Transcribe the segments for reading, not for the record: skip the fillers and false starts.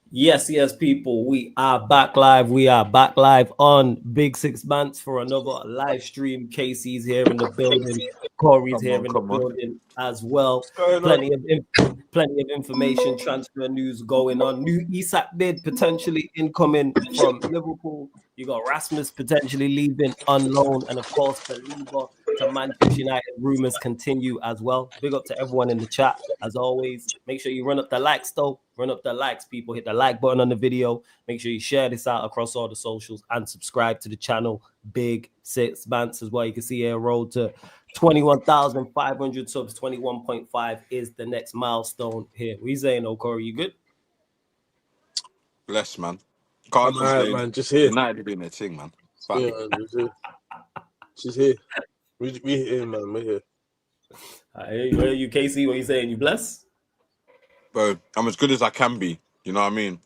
Yes, yes, people. We are back live. We are back live on Big Six Months for another live stream. Casey's here in the building. Corey's Come here on, in the come on. building as well. What's going on? Plenty of information, transfer news going on. New Isak bid potentially incoming from Liverpool. You got Rasmus potentially leaving on loan, and of course, Baleba to Manchester United. Rumors continue as well. Big up to everyone in the chat as always. Make sure you run up the likes though. Run up the likes, people. Hit the like button on the video. Make sure you share this out across all the socials and subscribe to the channel. Big Six Bands as well. You can see here road to 21,500 subs. 21.5 is the next milestone here. What you saying, Corey? You good? Bless, man. Can't I'm alright, complain. man. Just here. United doing their thing, man. Yeah, just here. She's here. We here, man. We're here. Hey, you, Casey? What you saying? You blessed? Bro, I'm as good as I can be. You know what I mean?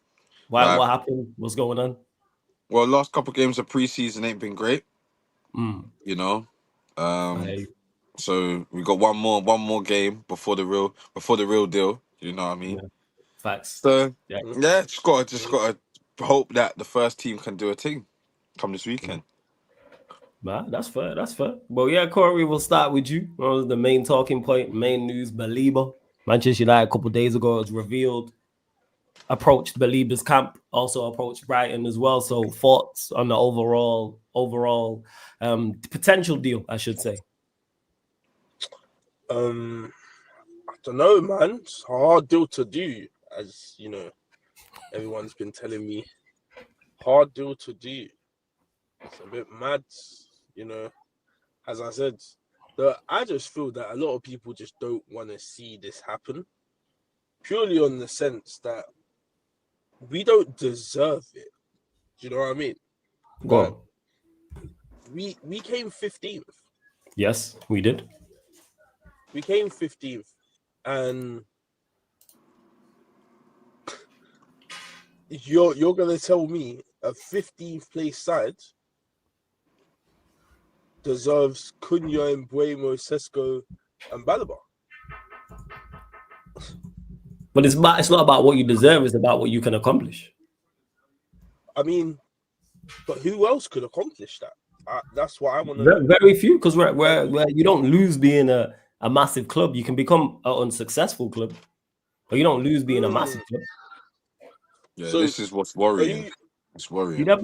Why? Like, What happened? What's going on? well, last couple of games of preseason ain't been great. You know? Hey. So we got one more game before the real deal. You know what I mean? Yeah. Facts. So Yeah. just gotta hope that the first team can do a thing come this weekend. Nah, that's fair. That's fair. But yeah, Corey, we'll start with you. What was the main talking point, main news? Baleba, Manchester United a couple of days ago, it was revealed, approached Baleba's camp, also approached Brighton as well. So thoughts on the overall potential deal, I should say. I don't know, man. It's a hard deal to do, as you know. Everyone's been telling me. Hard deal to do. It's a bit mad, you know. As I said, I just feel that a lot of people just don't want to see this happen, purely on the sense that we don't deserve it. Do you know what I mean? Go on. We came 15th. Yes, we did. We came 15th, and you're gonna tell me a 15th place side deserves Cunha, Mbuemo, Sesko, and Baleba? But it's not about what you deserve, it's about what you can accomplish. I mean, but who else could accomplish that? That's what I want to know. Very few, because where you don't lose being a massive club. You can become an unsuccessful club, but you don't lose being a massive club. Yeah, so, this is what's worrying. It's worrying. I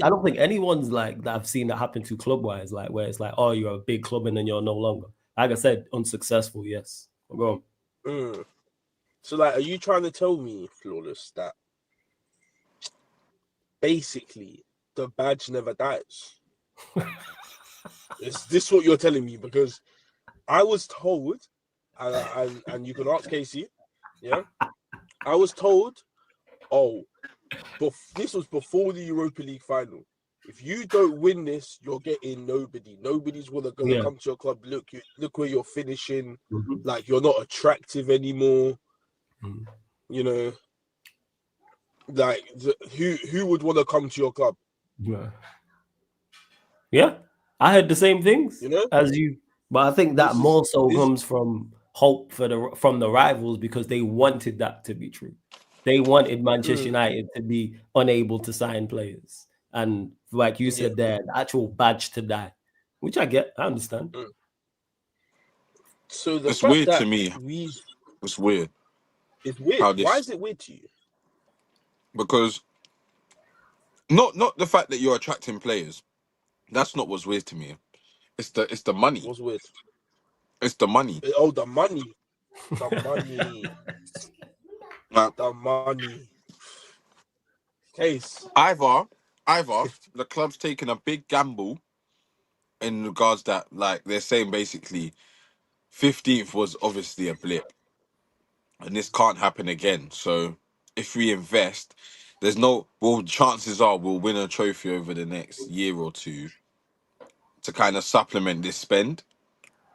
don't think anyone's like that. I've seen that happen to club wise, like where it's like, oh, you're a big club and then you're no longer. Like I said, unsuccessful. Yes, go on. So, like, are you trying to tell me, Flawless, that basically the badge never dies? Is this what you're telling me? Because I was told, and you can ask Casey, yeah, I was told, but this was before the Europa League final. If you don't win this, you're getting nobody. Nobody's gonna come to your club. Look where you're finishing. Mm-hmm. Like, you're not attractive anymore. Mm-hmm. You know, like who would want to come to your club? Yeah, I heard the same things, you know, as you. But I think that more so comes from hope from the rivals, because they wanted that to be true. They wanted Manchester United to be unable to sign players. And like you said there, the actual badge to die, which I get, I understand. So it's weird to me. It's weird. It's weird. Why is it weird to you? Because not the fact that you're attracting players. That's not what's weird to me. It's the money. What's weird? It's the money. Oh, the money. The money. The money. Case. Either the club's taking a big gamble in regards that, like, they're saying basically 15th was obviously a blip and this can't happen again. So if we invest, chances are we'll win a trophy over the next year or two to kind of supplement this spend.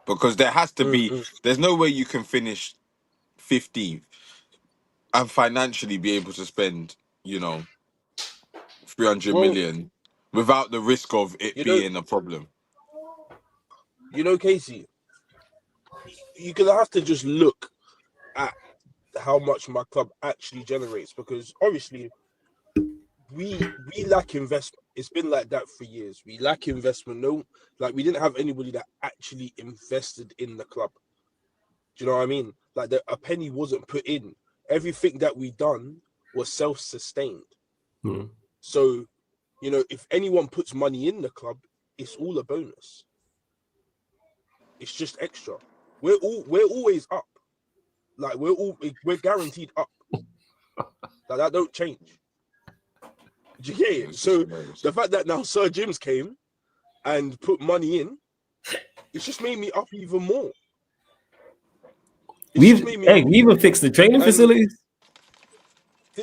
Because there has to be, there's no way you can finish 15th and financially be able to spend, 300 million without the risk of it being a problem. You know, Casey, you're going to have to just look at how much my club actually generates, because obviously we lack investment. It's been like that for years. We lack investment. No, like we didn't have anybody that actually invested in the club. Do you know what I mean? Like a penny wasn't put in. Everything that we done was self-sustained. Hmm. So, you know, if anyone puts money in the club, it's all a bonus. It's just extra. We're always up. Like we're guaranteed up. Like that don't change. Do you get it? So the fact that now Sir Jim's came and put money in, it's just made me up even more. We even fixed the training facilities.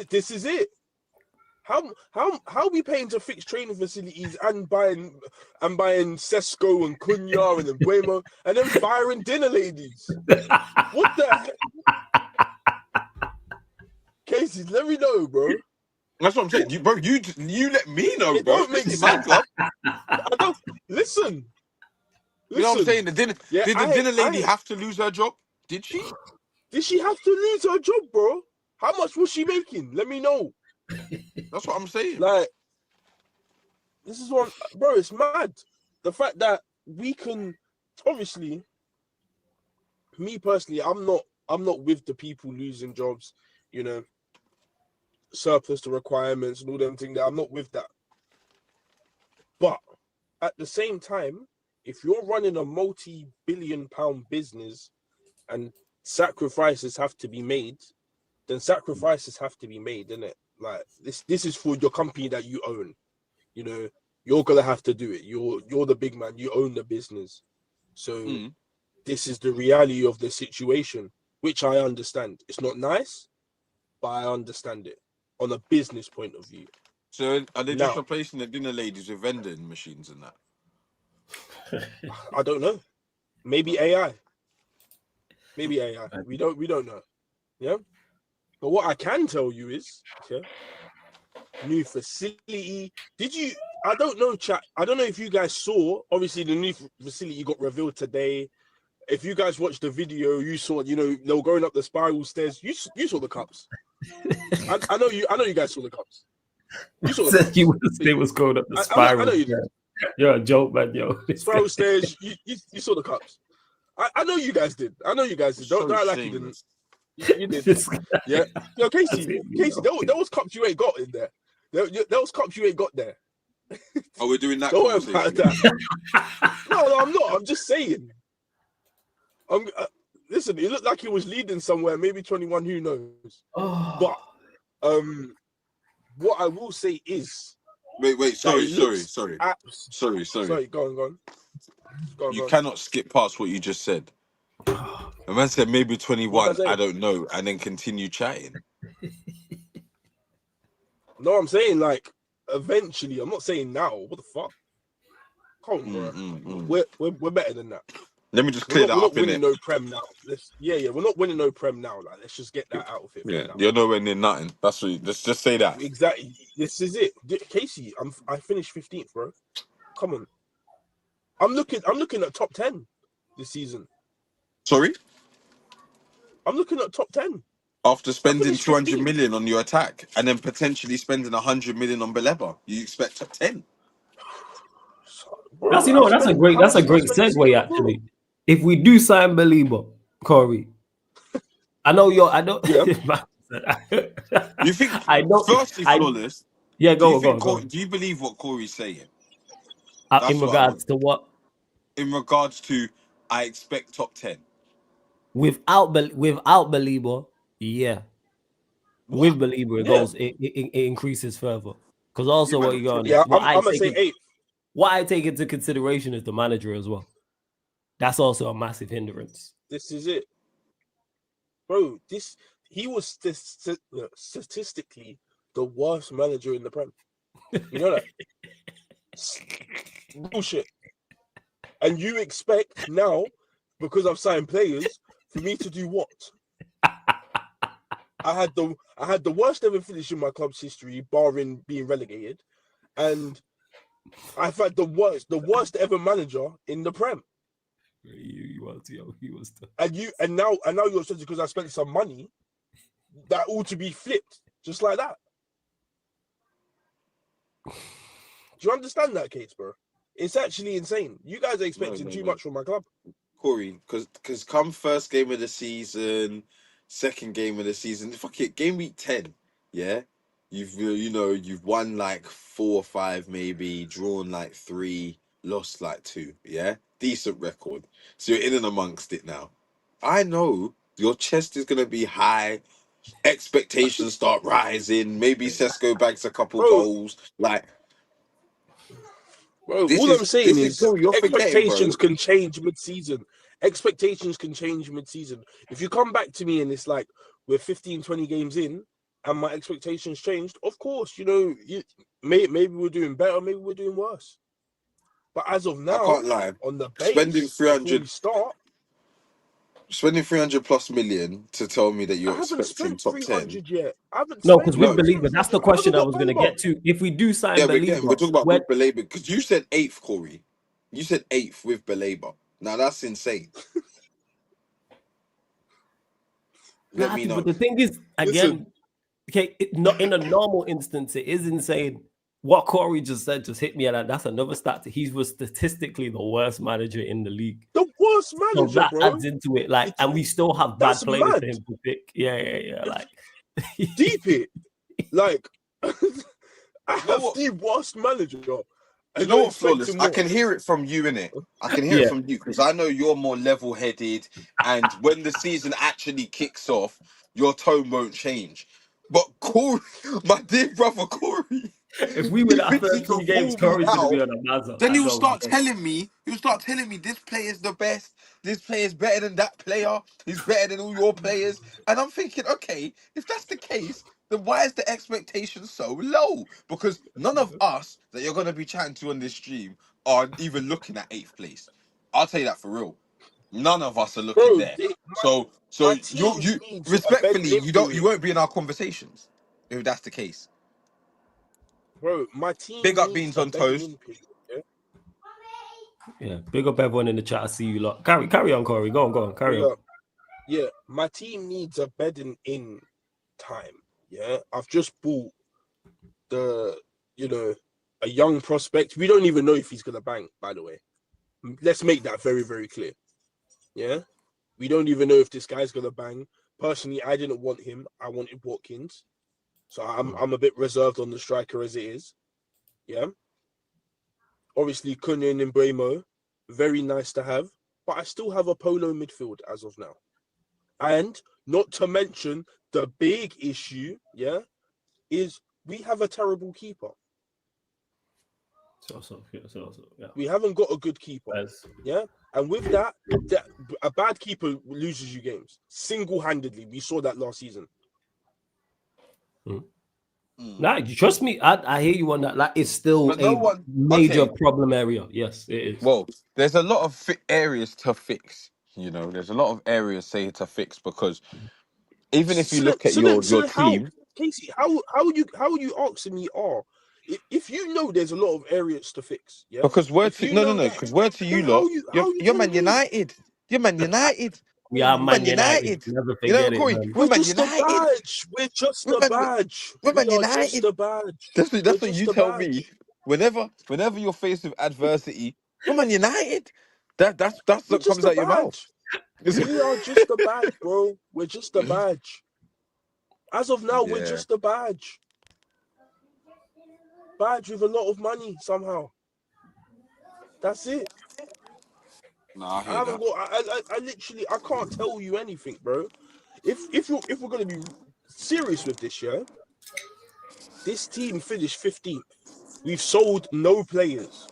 This is it. How we paying to fix training facilities and buying Sesco and Cunha and Buemo and then firing dinner ladies? What the heck? Casey, let me know, bro. That's what I'm saying. You let me know, It bro. don't make This is my sense. club. I don't listen. You know what I'm saying? Did the dinner lady have to lose her job? Did she? Did she have to lose her job, bro? How much was she making? Let me know. That's what I'm saying. Like, this is what, bro, it's mad. The fact that we can, obviously, me personally, I'm not with the people losing jobs, you know, surplus to requirements and all them things. I'm not with that. But at the same time, if you're running a multi-billion-pound business and sacrifices have to be made, then sacrifices have to be made, innit? Like this is for your company that you own. You know, you're gonna have to do it. You're the big man. You own the business. So this is the reality of the situation, which I understand. It's not nice, but I understand it on a business point of view. So are they just replacing the dinner ladies with vending machines and that? I don't know. Maybe AI. Maybe AI. We don't know. Yeah. But what I can tell you is, new facility. I don't know, chat. I don't know if you guys saw, obviously the new facility got revealed today. If you guys watched the video, you saw, you know, they were going up the spiral stairs. You saw the cups. I know you guys saw the cups. You saw the cups. They was going up the spiral. I know you did. You're a joke, man, yo. Spiral stairs, you saw the cups. I know you guys did. Don't act like you didn't. You did. Yeah. Yo, Casey, there was cups you ain't got in there. There was cups you ain't got there. Oh, we're doing that. Don't worry about that. No, I'm not. I'm just saying. Listen, it looked like he was leading somewhere, maybe 21, who knows. But what I will say is, wait, sorry, go on. You cannot skip past what you just said. A man said maybe 21, I don't know, and then continue chatting. No, I'm saying like eventually. I'm not saying now. What the fuck? Come on, bro. We're better than that. Let me just clear that up. We're not winning no prem now. We're not winning no prem now. Like, let's just get that out of it. Yeah, you're nowhere near nothing. That's what. Let's just say that. Exactly. This is it, Casey. I finished 15th, bro. Come on. I'm looking at top 10 this season. Sorry? I'm looking at top 10. After spending 200 million on your attack and then potentially spending 100 million on Baleba, you expect top 10. Bro, that's a great segue actually. If we do sign Baleba, Corey, I know. Yeah. You think? I know. Firstly, flawless. Yeah, go. Do you believe what Corey's saying? In regards to what? In regards to, I expect top 10. Without Baleba, yeah. What? With Baleba, it goes. It increases further. Because also, what you're going. Yeah, I'm gonna say 8. What I take into consideration is the manager as well. That's also a massive hindrance. This is it, bro. He was statistically the worst manager in the Prem. You know that? Bullshit. And you expect now, because I've signed players, for me to do what? I had the worst ever finish in my club's history, barring being relegated, and I've had the worst ever manager in the Prem. He was. And now you're saying because I spent some money, that all to be flipped just like that. Do you understand that, Kate, bro? It's actually insane. You guys are expecting too much from my club. Corey, because come first game of the season, second game of the season, fuck it, game week 10, yeah, you've won like 4 or 5, maybe drawn like 3, lost like 2, yeah, decent record. So you're in and amongst it now. I know your chest is gonna be high, expectations start rising. Maybe Sesko bags a couple goals, like. Bro, all I'm saying is you're expectations can change mid-season. Expectations can change mid-season. If you come back to me and it's like we're 15, 20 games in and my expectations changed, of course, maybe we're doing better, maybe we're doing worse. But as of now, I can't lie. on the base, before we start, spending 300 plus million to tell me that you're expecting top 10. 300 yet. No, because with Baleba, that's the question I was going to get to. If we do sign Baleba, we're talking about with Baleba because you said 8th, Corey. You said 8th with Baleba. Now that's insane. Let me know. But the thing is, again, okay, not in a normal instance, it is insane. What Corey just said just hit me at that. That's another stat. He was statistically the worst manager in the league. The worst manager, so that bro. adds into it. Like, and we still have bad players for him to pick. Yeah. Like, deep it. Like, I have the worst manager. You know what, Flawless? I can hear it from you, innit? I can hear it from you because I know you're more level-headed, and when the season actually kicks off, your tone won't change. But Corey, my dear brother Corey, if we win our first 2 games, Corey's going to be on a mazza. Then he'll start telling me this player is the best. This player is better than that player. He's better than all your players. And I'm thinking, okay, if that's the case, then why is the expectation so low? Because none of us that you're going to be chatting to on this stream are even looking at 8th place. I'll tell you that for real. None of us are looking there. So you respectfully, you won't be in our conversations if that's the case. Bro, my team big up Beans on Toast. Yeah, big up everyone in the chat. I see you lot. Carry on, Corey. Go on. Carry on. Yeah, my team needs a bedding in time. Yeah, I've just bought a young prospect. We don't even know if he's gonna bang, by the way. Let's make that very, very clear. Yeah, we don't even know if this guy's gonna bang. Personally, I didn't want him. I wanted Watkins. So I'm a bit reserved on the striker as it is. Yeah. Obviously, Kunin and Bremo, very nice to have. But I still have a polo midfield as of now. And not to mention the big issue, is we have a terrible keeper. Yeah. We haven't got a good keeper. Yeah. And with that, a bad keeper loses you games. Single-handedly. We saw that last season. Nah, you trust me. I hear you on that. Like, it's still a major problem area. Yes, it is. Well, there's a lot of areas to fix. There's a lot of areas to fix because even if you look at your team, Casey, how are you asking me? If you know there's a lot of areas to fix, yeah. Because because word to you lot, you're Man United. You're Man United. We are Man United. Never forget it. We're just a badge. We're just a badge. We're Man United. Just a badge. That's what you tell me. Whenever you're faced with adversity, we're Man United. That's what comes out your mouth. We are just a badge, bro. We're just a badge. As of now, we're just a badge. Badge with a lot of money somehow. That's it. No, I literally can't tell you anything, bro. If we're gonna be serious with this, this team finished 15th. We've sold no players.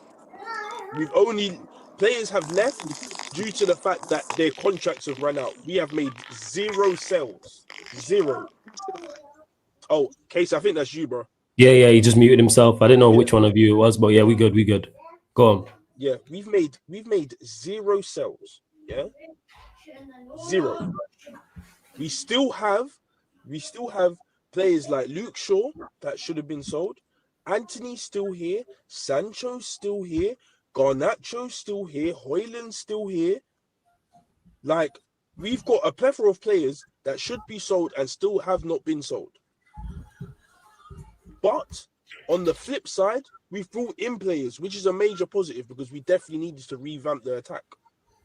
Players have left due to the fact that their contracts have run out. We have made 0 sales. 0. Oh, Case, I think that's you, bro. Yeah, he just muted himself. I didn't know which one of you it was, but yeah, we good. Go on. Yeah, we've made 0 sales. Yeah, 0. We still have players like Luke Shaw that should have been sold. Anthony's still here. Sancho's still here. Garnacho's still here. Hjlund's still here. Like, we've got a plethora of players that should be sold and still have not been sold. But on the flip side, we've brought in players, which is a major positive because we definitely needed to revamp the attack.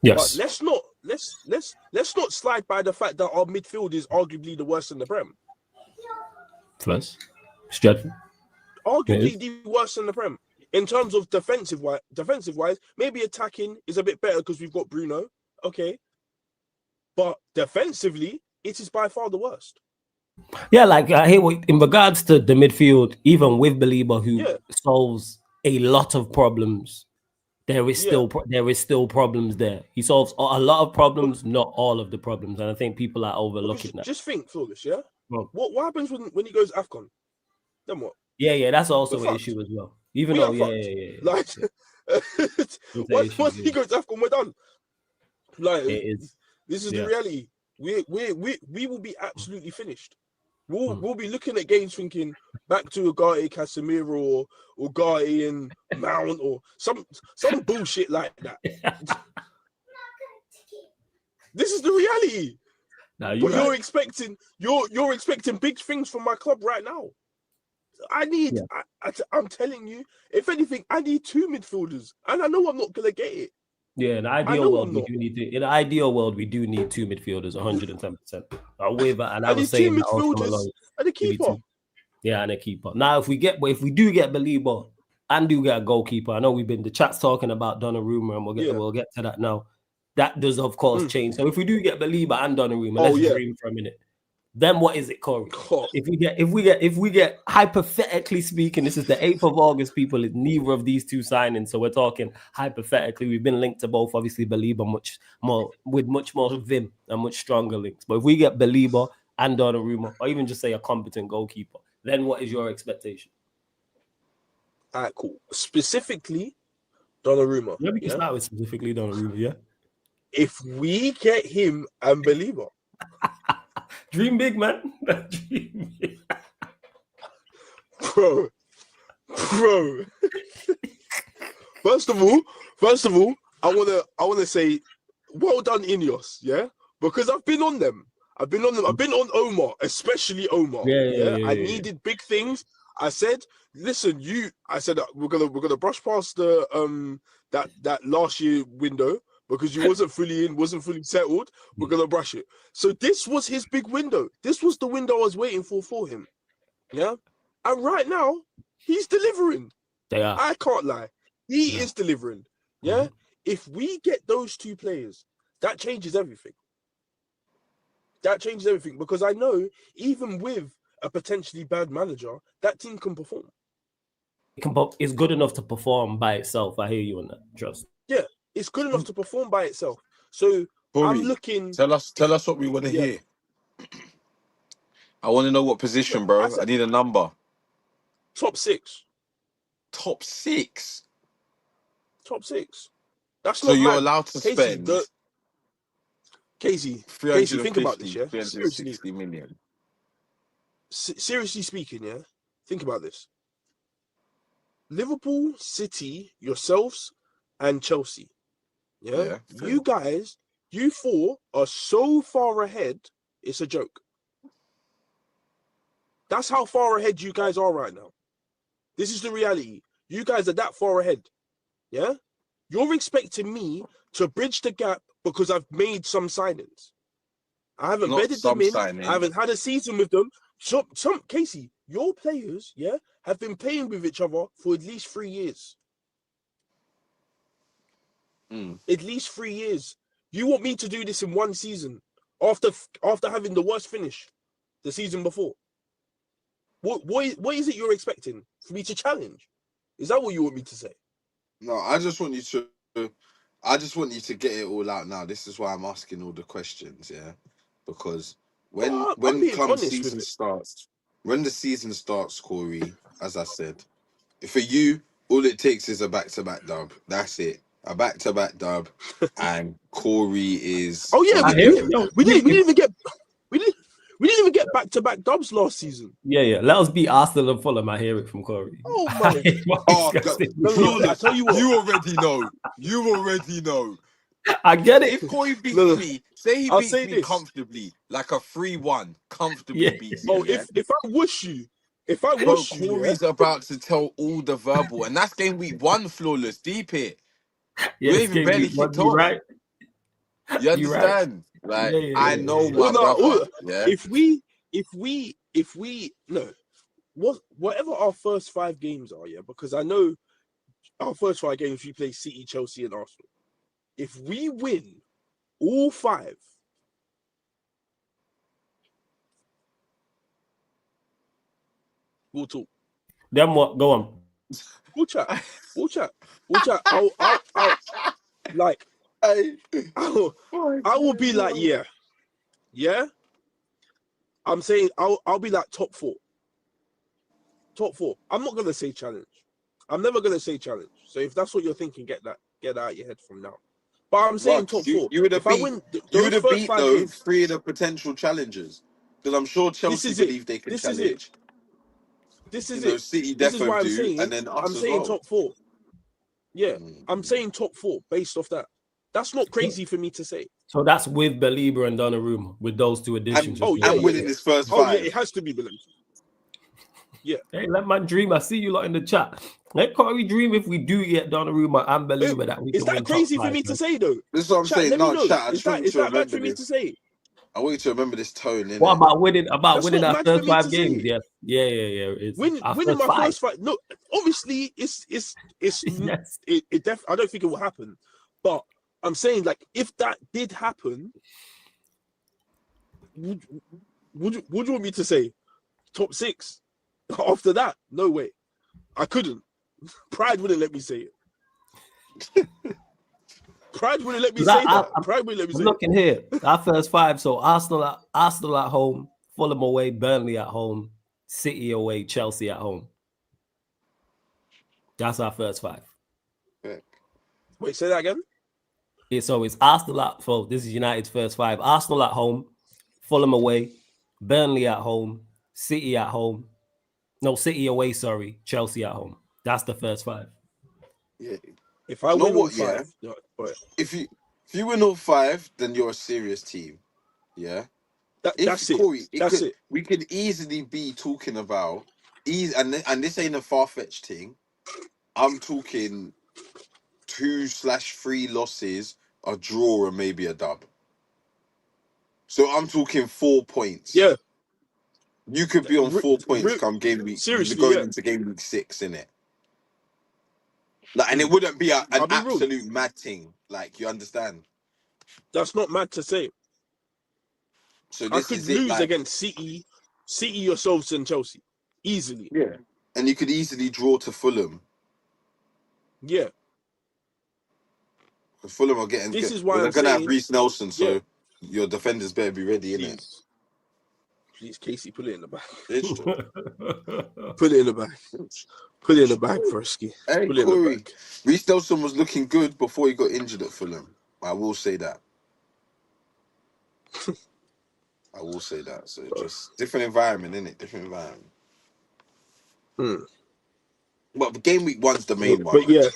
Yes. But let's not slide by the fact that our midfield is arguably the worst in the Prem. First, it's dreadful. Arguably the worst in the Prem. In terms of defensive wise, maybe attacking is a bit better because we've got Bruno. Okay. But defensively, it is by far the worst. Yeah, like I hear in regards to the midfield, even with Baleba, who solves a lot of problems, there is still problems there. He solves a lot of problems, not all of the problems, and I think people are overlooking that. Just think, Flawless, yeah. Well, what happens when he goes AFCON? Then what? Yeah, that's also an issue as well. Even though, like once he goes AFCON, we're done. Like this is the reality. We will be absolutely finished. We'll be looking at games thinking back to Ugarte, Casemiro, or Ugarte and Mount or some bullshit like that. This is the reality. But you're expecting big things from my club right now. I'm telling you, if anything, I need 2 midfielders, and I know I'm not gonna get it. Yeah, in the ideal world, we do need in the ideal world, we do need 2 midfielders, 110%. And I was saying 2 midfielders and a keeper. Yeah, and a keeper. Now, if we do get Baleba and do get a goalkeeper, I know the chat's talking about Donnarumma, and we'll get to that now. That does, of course, change. So if we do get Baleba and Donnarumma, let's dream for a minute. Then what is it, Corey? If we get hypothetically speaking, this is the 8th of August, people, it's neither of these 2 signings. So we're talking hypothetically. We've been linked to both, obviously, Baleba with much more vim and much stronger links. But if we get Baleba and Donnarumma, or even just say a competent goalkeeper, then what is your expectation? All right, cool. Specifically, Donnarumma. Yeah, we can start with specifically Donnarumma, yeah? If we get him and Baleba, dream big, man. Dream big. Bro. First of all, I wanna say, well done, Ineos, yeah, because I've been on them. I've been on Omar, especially Omar. Yeah. I needed big things. I said, listen, we're gonna brush past the that last year window. Because he wasn't fully settled, we're gonna brush it. So this was his big window. This was the window I was waiting for him. Yeah, and right now he's delivering. I can't lie, he is delivering. Yeah, if we get those 2 players, that changes everything. Because I know even with a potentially bad manager, that team can perform. It's good enough to perform by itself. I hear you on that. Trust. Yeah. It's good enough to perform by itself. So Bobby, I'm looking. Tell us what we want to hear. I want to know what position, bro. I need a number. Top 6. Top 6. That's so not you're mad. allowed to spend. Casey, think about this, yeah. 360 million. Seriously speaking, yeah. Think about this. Liverpool, City, yourselves, and Chelsea. Yeah, you guys, you 4 are so far ahead, it's a joke. That's how far ahead you guys are right now. This is the reality. You guys are that far ahead. Yeah? You're expecting me to bridge the gap because I've made some signings. I haven't bedded them in. I haven't had a season with them. Some Casey, your players, yeah, have been playing with each other for at least 3 years. At least 3 years. You want me to do this in 1 season after having the worst finish the season before? What is it you're expecting for me to challenge? Is that what you want me to say? No, I just want you to get it all out now. This is why I'm asking all the questions, yeah. Because when the season starts, Corey, as I said, for you, all it takes is a back-to-back dub. That's it. A back-to-back dub, and Corey is. Oh yeah, we didn't even get back-to-back dubs last season. Yeah. Let us beat Arsenal and Fulham. I hear it from Corey. Oh my! I tell you what, you already know. I get it. If Corey beats No, me, say he I'll beats say me this. comfortably, like a 3-1, comfortably Yeah. beats me. Oh, Yeah? if I whoosh you, Bro, yeah, Corey's about to tell all the verbal, and that's game week 1 flawless. Deep it. We Yes, ain't even game barely week one. kicked You off. right. You You right. understand? Like, Yeah, yeah, I yeah, know yeah. oh my no, brother. oh, Yeah. if we no, whatever our first 5 games are, yeah, because I know our first 5 games we play City, Chelsea, and Arsenal. If we win all 5, we'll talk. Then what? Go on. We'll chat. We'll chat. We'll chat. I'll like Hey. I will be like, yeah. I'm saying I'll be like top 4. Top 4. I'm not gonna say challenge. I'm never gonna say challenge. So if that's what you're thinking, get that out of your head from now. But I'm saying top 4. You would have If I beat. win You those would have first beat 5 though games, 3 of the potential challengers, because I'm sure this Chelsea is it. believe they can This is it. challenge. This You is know, it. City This is defo why I'm do, saying and it. then I'm us as saying well. top 4. Yeah. Mm. I'm saying top 4 based off that. That's not crazy for me to say. So that's with Baleba and Donnarumma, with those 2 additions. And, yeah, and yeah, winning yeah. his first Oh yeah, 5. it has to be Baleba. Yeah. Hey, let man dream. I see you lot in the chat. Let Corey dream if we do get Donnarumma and Baleba that we Is can that win top crazy for 5. me to say though? This is what I'm Chat, saying. let me No, know. chat. I Is just want you to that bad remember for me to this. say? I want you to remember this tone, What innit? about winning? That's not Our mad for first me 5 to games? say. Yes. Yeah. It's our Winning first my 5. first fight. No, obviously it's Yes. I don't think it will happen. But I'm saying like if that did happen, would you want me to say top 6? After that, no way. I couldn't. Pride wouldn't let me say it. Pride wouldn't let me say that. Pride wouldn't let me I'm say looking here. Our first 5. So Arsenal at home, Fulham away, Burnley at home, City away, Chelsea at home. That's our first 5. it. Wait, say that again. So it's Arsenal at home. This is United's first 5. Arsenal at home, Fulham away, Burnley at home, City at home. No, City away, sorry. Chelsea at home. That's the first 5. Yeah. If I You know win all what? 5, Yeah. but If you win all 5, then you're a serious team. Yeah. that's it. Corey, That's it. we could easily be talking about and this ain't a far-fetched thing. I'm talking 2/3 losses, a draw, and maybe a dub. So I'm talking 4 points. Yeah. You could be on 4 points come game week, Seriously, going yeah. into game week 6, innit? Like, and it wouldn't be an I'll be real. absolute mad thing. Like, you understand? That's not mad to say. So I this could is it. lose Like, against City yourselves and Chelsea easily. yeah, and you could easily draw to Fulham. Yeah. Fulham are getting. This is Well, why they're I'm gonna have saying, Reece Nelson, yeah, so your defenders better be ready, innit? please, Casey, put it in the bag. It's true. Put it in the bag. Put it in the bag, Fresky. Hey, Put it in the Corey. bag. Reece Nelson was looking good before he got injured at Fulham. I will say that. I will say that. So just different environment, innit? Different environment. But the game week 1's the main one. But yeah,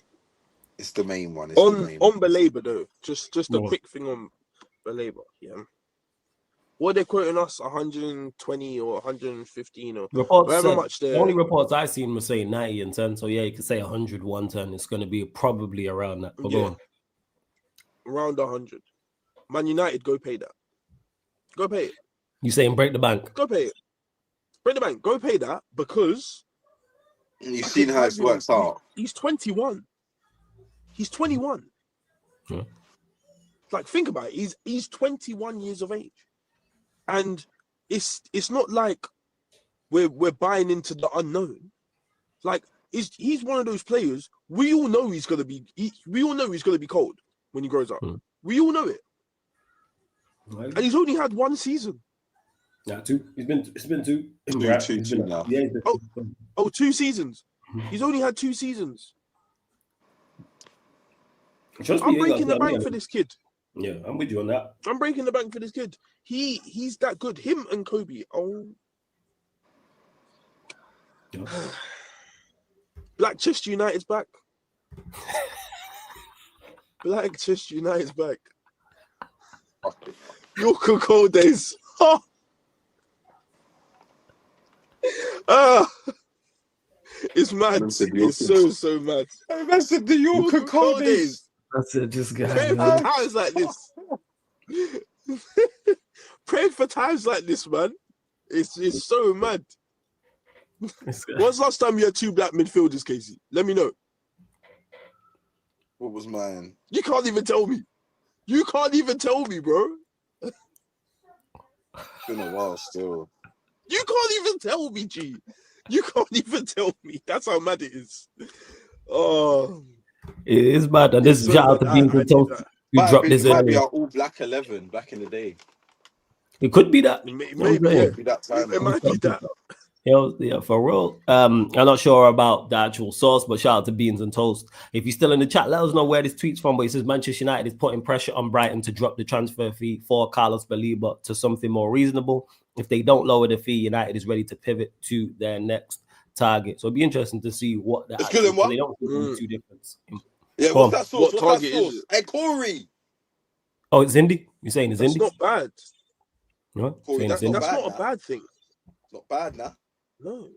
It's the main one. It's the on main one. Baleba though, just a quick thing on Baleba. Yeah. What they're quoting us 120 or 115 or Reports however said, much the only reports I've seen were saying 90 and 10. So yeah, you could say 100, 110. It's going to be probably around that. But go on. Around 100. Man United, go pay that. Go pay it. You saying break the bank? Go pay it. Break the bank. Go pay that because you've seen how it works out. He's 21. He's 21. Yeah. Like, think about it. He's 21 years of age. And it's not like we're buying into the unknown. Like, he's one of those players. We all know he's gonna be cold when he grows up. We all know it. Right. And he's only had 1 season. Yeah, 2. It's been 2. Two now. Yeah. 2 seasons. He's only had 2 seasons. I'm breaking the bank for this kid. Yeah, I'm with you on that. I'm breaking the bank for this kid. He's that good. Him and Kobe. Oh. Yeah. Black Chester United's back. Manchester United's back. Yorker cold days. It's mad. It's so mad. That's the Yorker cold days. That's it. Just Praying for times like this. Praying for times like this, man. It's so mad. When's the last time you had 2 black midfielders, Casey? Let me know. What was mine? You can't even tell me. You can't even tell me, bro. It's been a while still. You can't even tell me, G. You can't even tell me. That's how mad it is. Oh, it is mad. And this shout out to Beans and Toast. You dropped this might be in. our all black 11 back in the day. It could be that. Maybe It be that time. it might be that. Yeah, for real. I'm not sure about the actual source, but shout out to Beans and Toast. If you're still in the chat, let us know where this tweet's from. But it says Manchester United is putting pressure on Brighton to drop the transfer fee for Carlos Baleba to something more reasonable. If they don't lower the fee, United is ready to pivot to their next target. So it'd be interesting to see what that. Good in what? They don't think two difference. Yeah, what's that source? What What's that target source? is it? Hey, Corey. Oh, it's Indy? You're saying it's That's Indy? not bad. No? Corey, Saying that's it's not Indy? That's bad, not a bad thing. Not bad, nah. No.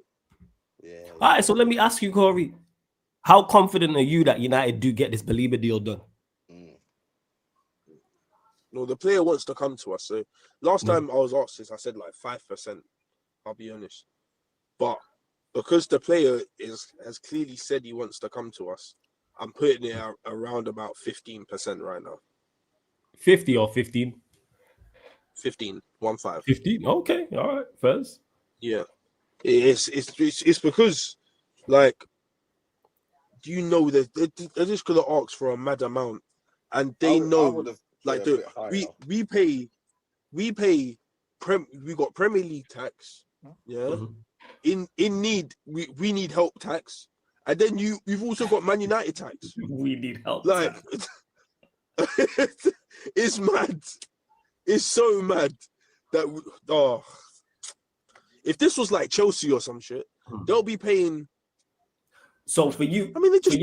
Yeah. All right, so let me ask you, Corey. How confident are you that United do get this Baleba deal done? No, the player wants to come to us. So last time I was asked this, I said like 5%. I'll be honest. But because the player has clearly said he wants to come to us, I'm putting it around about 15% right now. 50 or 15? 15, 1-5. 15? Okay, all right, first. Yeah. It's because, like, you know that they're just gonna ask for a mad amount, and they know, like, we got Premier League tax, yeah. In need, we need help tax, and then you've also got Man United tax. We need help. Like, it's mad. It's so mad that if this was like Chelsea or some shit, they'll be paying. So for you, I mean, they just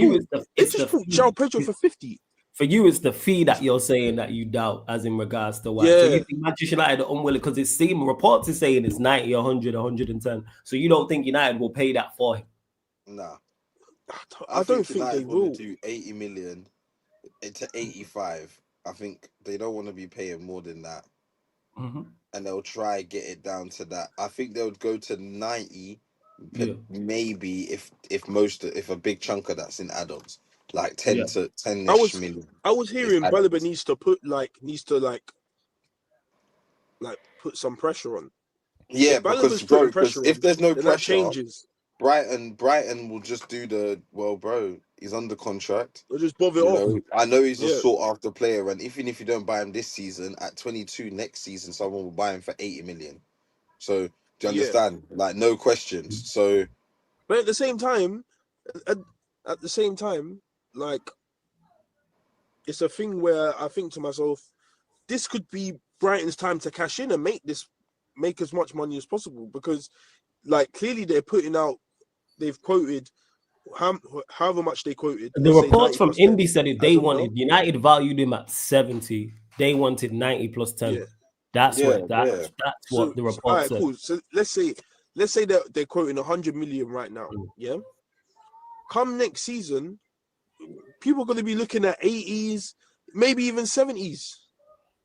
put João Pedro for 50. For you, it's the fee that you're saying that you doubt, as in regards to why. Yeah. So you think Manchester United are unwilling because it's seen reports is saying it's 90, 100, 110. So you don't think United will pay that for him? Nah. I don't think they will do 80 million to 85. I think they don't want to be paying more than that. And they'll try get it down to that. I think they would go to 90, maybe if a big chunk of that's in add-ons, like 10 to 10-ish million. I was hearing Baleba needs to put some pressure on. Yeah, because if there's no pressure, changes. Brighton will just do he's under contract. They'll just bother it off. I know he's a sought after player, and even if you don't buy him this season, at 22 next season, someone will buy him for 80 million. So do you understand? Like, no questions. So, but at the same time, like, it's a thing where I think to myself, this could be Brighton's time to cash in and make as much money as possible, because, like, clearly they've quoted however much they quoted. The reports from Indy said they wanted United valued him at 70. They wanted 90 plus 10. Yeah. That's what the report said. Cool. So let's say that they're quoting 100 million right now. Yeah. Come next season, people are going to be looking at 80s, maybe even 70s.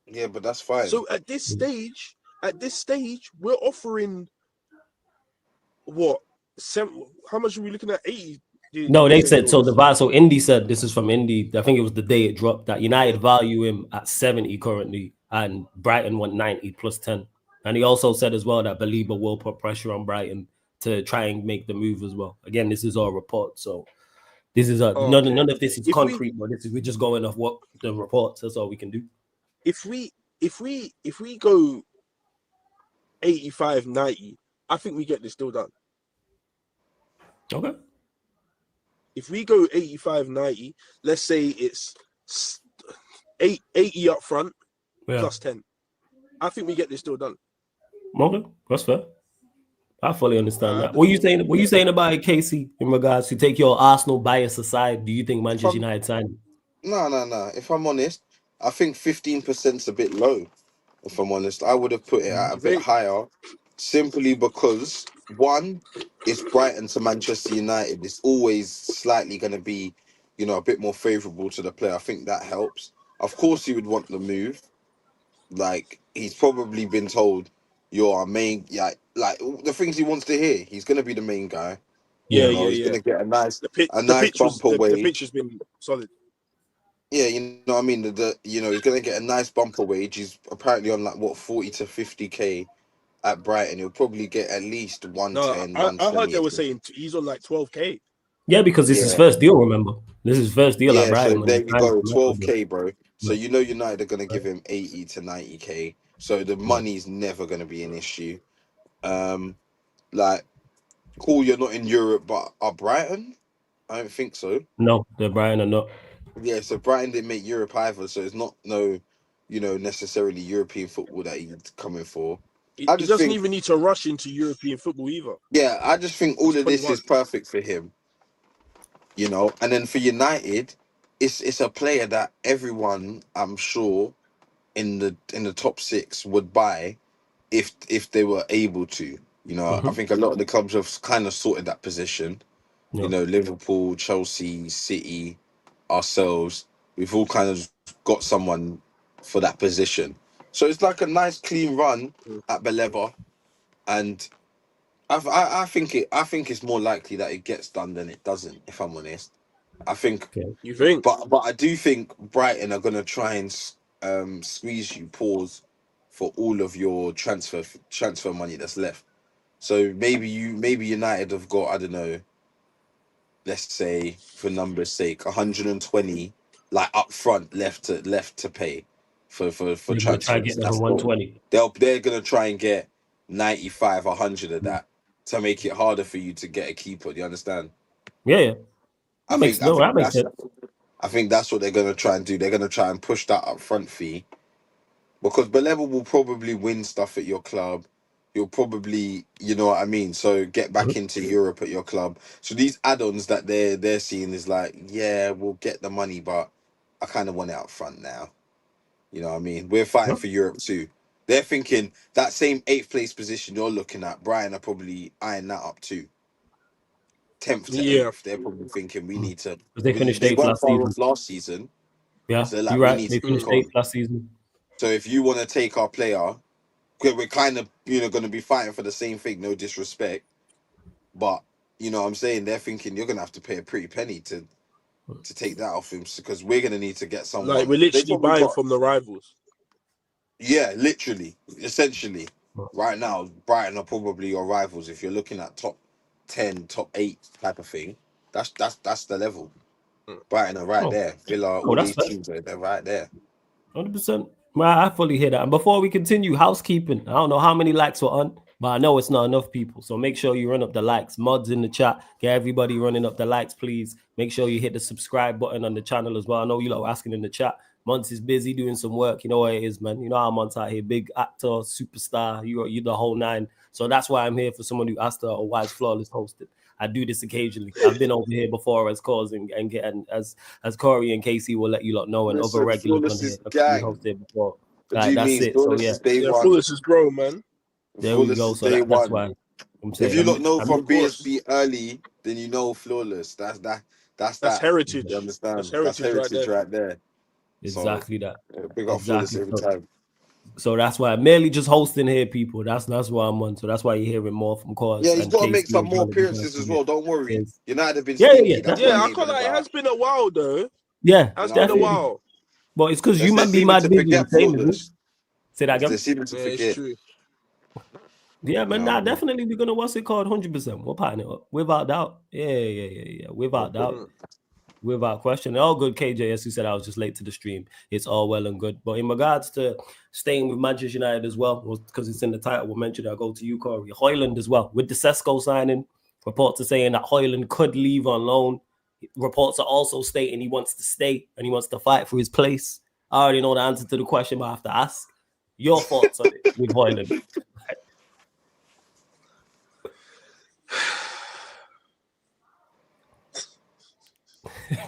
Yeah, but that's fine. So at this stage, we're offering what? How much are we looking at? 80. No, they said so. So Indy said, this is from Indy. I think it was the day it dropped, that United value him at 70 currently, and Brighton want 90 plus 10. And he also said as well that Baleba will put pressure on Brighton to try and make the move as well. Again, this is our report, so this is none of this is concrete, but we're just going off what the report says. All we can do. If we go 85, 90, I think we get this deal done. Okay. If we go 85, 90, let's say it's 80 up front plus 10. I think we get this deal done. Okay, that's fair. I fully understand that. What are you saying about it, Casey, in regards to take your Arsenal bias aside? Do you think Manchester United signed? No. If I'm honest, I think 15%'s a bit low. If I'm honest, I would have put it at a You bit think? higher, simply because one, it's Brighton to Manchester United. It's always slightly going to be, a bit more favourable to the player. I think that helps. Of course, he would want the move. Like he's probably been told, "You're our main." Yeah, like the things he wants to hear. He's going to be the main guy. Yeah, Yeah. He's going yeah. to get a The nice pitch was bumper the pitch wage. has been solid. Yeah, you know what I mean. He's gonna get a nice bumper wage. He's apparently on like what 40 to 50K at Brighton. He'll probably get at least No, 110, I heard they 120. were saying he's on like 12K. Yeah, because this is his Yeah, first deal, remember? This is his first deal at yeah. So Brighton when he there you signed go, from Ecuador. 12K, bro. So Yeah. United are gonna give him 80 to 90K. So the Yeah. money's never gonna be an issue. Um, like, cool, you're not in Europe, but are Brighton? I don't think so. No, the Brighton are not. Yeah, so Brighton didn't make Europe either, so it's not no, necessarily European football that he's coming for. I He just doesn't think, even need to rush into European football either. yeah, I just think all He's of this 21. is perfect for him. And then for United, it's a player that everyone, I'm sure, in the top six would buy if they were able to. I Mm-hmm. think a lot of the clubs have kind of sorted that position. Yeah. Liverpool, Chelsea, City, ourselves, we've all kind of got someone for that position. So it's like a nice clean run at Baleba, and I think it's more likely that it gets done than it doesn't. If I'm honest, I think, Okay. You think? but I do think Brighton are gonna try and squeeze you pause for all of your transfer money that's left. So maybe United have got, I don't know, let's say for numbers sake 120 like up front left to pay for They're gonna try and transfers. get them That's from all. 120. They're gonna try and get 95 100 of that to make it harder for you to get a keeper. Do you understand? Yeah, yeah. i That makes think i no, think that makes that's sense. I think that's what they're gonna try and do. They're gonna try and push that up front fee, because Baleba will probably win stuff at your club. You'll probably, you know what I mean. So get back Mhm. into Europe at your club. So these add-ons that they're seeing is like, yeah, we'll get the money, but I kind of want it up front now. You know what I mean? We're fighting Yeah. for Europe too. They're thinking that same eighth place position you're looking at. Brian are probably eyeing that up too. 10th to Yeah. eighth. They're probably thinking we Mm. need to. Because they finished They eighth weren't last far season. off last season, Yeah, so they're like, you're we right. need They to kick finished on. eighth last season. So if you want to take our player, we're kind of going to be fighting for the same thing. No disrespect, but what I'm saying, they're thinking you're going to have to pay a pretty penny to take that off him, because we're going to need to get Like someone. we're They literally probably buying got, from the rivals. yeah, literally, essentially. Right now, Brighton are probably your rivals. If you're looking at top 10, top 8 type of thing, that's the level. Brighton are right Oh, there. Villa, oh, all that's these fair. teams, they're right there. 100%. Well, I fully hear that. And before we continue, housekeeping. I don't know how many likes were on, but I know it's not enough people. So make sure you run up the likes. Mods in the chat. Get everybody running up the likes, please. Make sure you hit the subscribe button on the channel as well. I know you lot are asking in the chat. Monts is busy doing some work. You know what it is, man. You know how Monts out here. Big actor, superstar. You're the whole nine. So that's why I'm here for someone who asked her, oh, why is Flawless hosted? I do this occasionally. I've been over here before as cause and getting as Corey and Casey will let you lot know, and other Listen, regulars on Flawless here is have been gang. hosted before. What do Like you that's mean? it. So Flawless yeah, is day Yeah, one. Fullis is grown, man. there we Flawless go. is So day that's one. why I'm If saying you don't know I'm from Of course. BSB early, then you know Flawless. That's That's that. You heritage. That's understand? That's heritage right heritage there. right there. So exactly that. big up Flawless Exactly. every time. So that's why I'm merely just hosting here, people. That's why I'm on. So that's why you're hearing more from Yeah, Cause he's and got to make Casey some as more well. If you guys appearances as forget. well. Don't worry. Yes. United have been Yeah, stingy. That's why Yeah, definitely. I he ain't can't been lie. It about. has been a while though. Yeah, Has You know what been I a definitely. mean? while. But it's because you They're might be seeming mad to busy and forget same as me. Flawless. Say that They're again. seeming to Yeah, it's forget. true. Yeah, You man. know what Nah, I mean? definitely we're gonna what's it called? 100%. We're patting it up. Without doubt. Yeah. Without doubt. Mm. Without question. All good, KJ. As you said, I was just late to the stream. It's all well and good. But in regards to staying with Manchester United as well, because it's in the title, we'll mention I'll go to you, Corey. Hjlund as well. With the Sesko signing, reports are saying that Hjlund could leave on loan. Reports are also stating he wants to stay and he wants to fight for his place. I already know the answer to the question, but I have to ask your thoughts on it with Hjlund.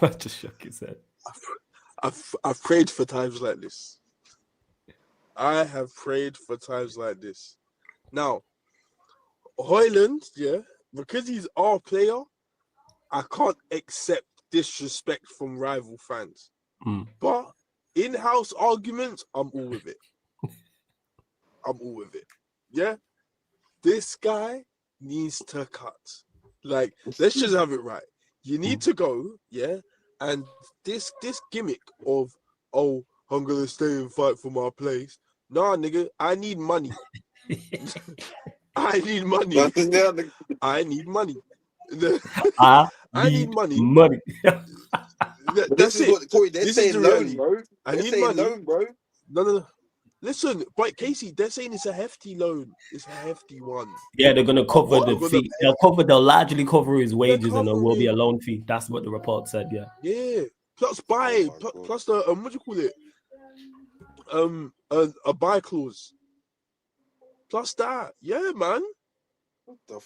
I just shook his head. I've prayed for times like this. I have prayed for times like this. Now, Hjlund, yeah, because he's our player, I can't accept disrespect from rival fans. But in-house arguments, I'm all with it. Yeah? This guy needs to cut. Like, let's just have it right. You need to go, yeah? And this gimmick of, oh, I'm going to stay and fight for my place. Nah, nigga, I need money. I need money. I need money. I need money. That's it. What, Corey, this is the reality. Loan, bro. I need money. Loan, bro. No. Listen, but Casey, they're saying it's a hefty loan. It's a hefty one. Yeah, they're gonna cover the fee. They'll largely cover his wages, and there will be a loan fee. That's what the report said. Yeah. Yeah. Plus plus the what do you call it? A buy clause. Plus that, yeah, man. What the